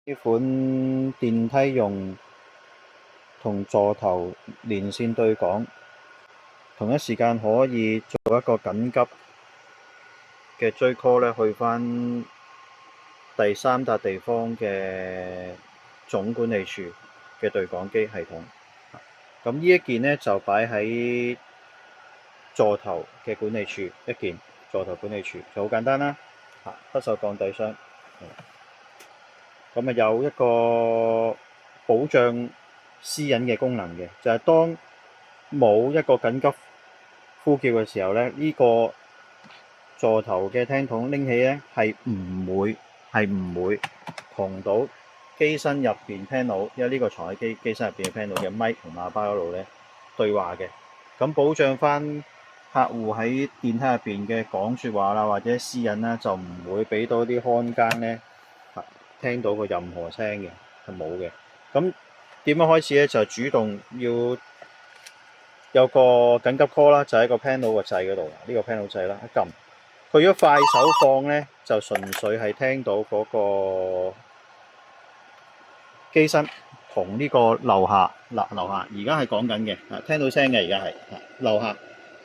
呢款電梯用同座頭連線對講，同一時間可以做一個緊急嘅追 call 咧，去返第三笪地方嘅總管理處嘅對講機系統。咁呢一件呢，就擺喺座頭嘅管理處，一件座頭管理處就好簡單啦。不鏽鋼底箱。咁有一個保障私隱嘅功能嘅，就係當冇一個緊急呼叫嘅時候咧，呢個座頭嘅聽筒拎起咧係唔會同到機身入邊 panel， 因為呢個藏喺機身入邊嘅 panel 嘅咪同喇叭嗰度咧對話嘅，咁保障翻客戶喺電梯入邊嘅講説話啦，或者私隱啦，就唔會俾到啲看更咧聽到個任何聲嘅，係冇嘅。咁點樣開始咧？就主動要有個緊急 call 啦，就喺個 panel 個掣嗰度，呢個 panel 掣啦，一撳。佢如果快手放咧，就純粹係聽到嗰個機身同呢個樓下而家係講緊嘅，聽到聲嘅而家係樓下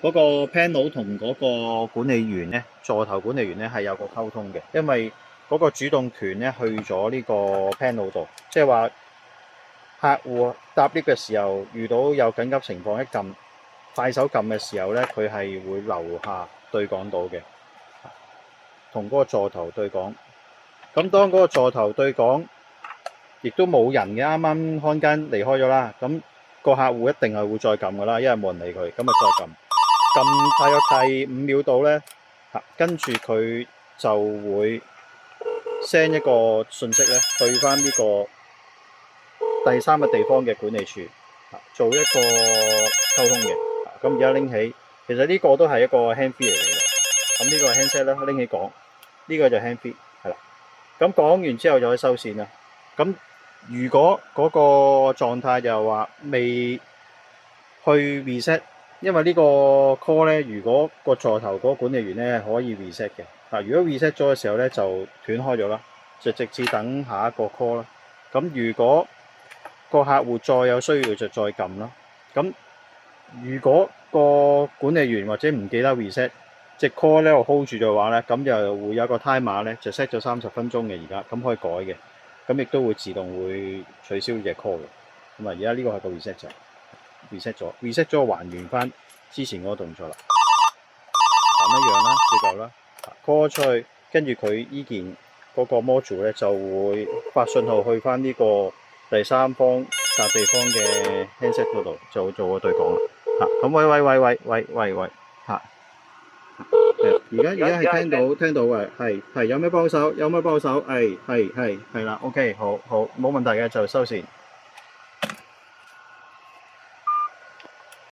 嗰個 panel 同嗰個管理員咧，座頭管理員咧係有個溝通嘅，因為嗰個主動權咧去咗呢個 panel 度，即係話客戶搭 lift 嘅時候遇到有緊急情況，一撳快手撳嘅時候咧，佢係會樓下對講到嘅，同嗰個座頭對講。咁當嗰個座頭對講，亦都冇人嘅，啱啱看更離開咗啦。咁個客戶一定係會再撳噶啦，因為冇人理佢，咁咪再撳。撳大約第5秒度咧，跟住佢就會 send 一個訊息咧，去翻呢個第三個地方嘅管理處，做一個溝通嘅。咁而家拎起，其實呢個都係一個 hand free 嚟嘅。咁呢個 handset 咧拎起講，呢個就 hand free 係啦。咁講完之後就可以收線啦。咁如果嗰個狀態就話未去 reset， 因為呢個 call 咧，如果個座頭嗰個管理員咧可以 reset 嘅，如果 reset 咗嘅時候咧就斷開咗啦，就直至等下一個 call 啦。咁如果個客戶再有需要就再撳啦。咁如果個管理員或者唔記得 reset， 隻 call 咧我 hold 住嘅話咧，咁就會有一個 timer 咧，就 set 咗30分鐘嘅而家，咁可以改嘅。咁亦都會自動會取消呢隻 call 嘅。咁而家呢個係個 reset 掣 ，reset 咗還原翻之前嗰個動作啦。咁一樣啦，照舊啦 ，call 出去，跟住佢依件嗰個 module 咧就會發信號去翻呢個第三方笪地方嘅 handset 嗰度，就做個對講啦。咁喂，而家係聽到嘅，係有咩幫手？係啦，OK，好，冇問題嘅就收線。